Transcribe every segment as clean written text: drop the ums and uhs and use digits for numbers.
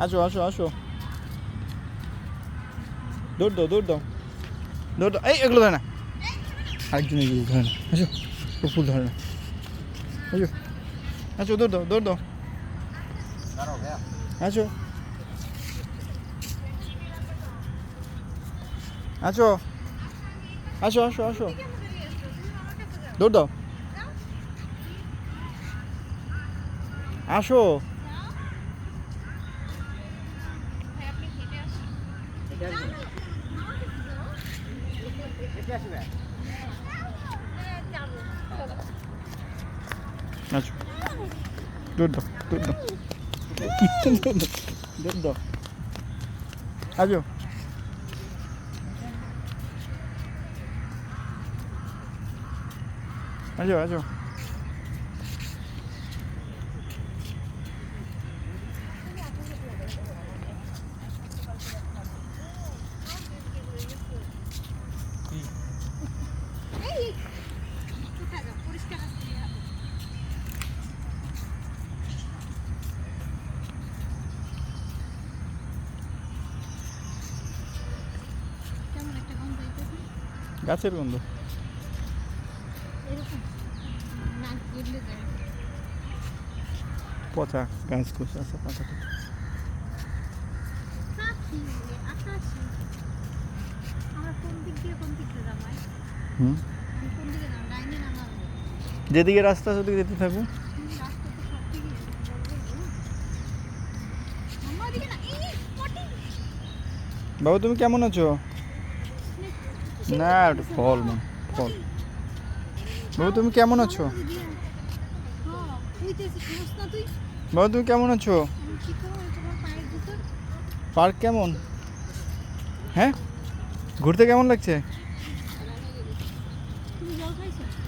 আসো আসো আসো, দৌড় দাও দৌড় দাও দৌড় দাও। এই এগুলো ধরে না, আরেকজন এগুলো ধরে না। আসো, ও ফুল ধরে না। আসো আসো, দৌড় দাও দৌড় দাও। আসো আসো আসো আসো আসো, দৌড় দাও। আসো আসো, দৌড় দাও দৌড় দাও দৌড় দাও। আসো আসো আসো। গাছের গন্ধ, পচা গাছ ঘুষ আছে পাতা। হুম, যেদিকে রাস্তা আছে ওদিকে যেতে থাকবো। বাবু তুমি কেমন আছো? না ওটা ফল, মা ফল। বাবু তুমি কেমন আছো? বাবু তুমি কেমন আছো? পার্ক কেমন? হ্যাঁ, ঘুরতে কেমন লাগছে?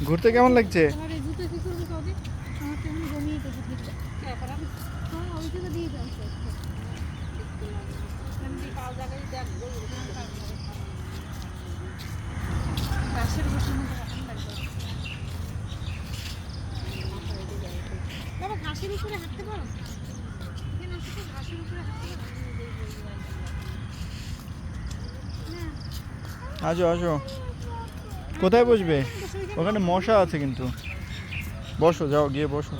ঘুরতে কেমন লাগছে? ঘাসের উপরে হাঁটতে পারো? ঘাসের উপরে হাঁটতে পারো? আসো আসো। কোথায় বসবে? ওখানে মশা আছে কিন্তু। বসো, যাও গিয়ে বসো।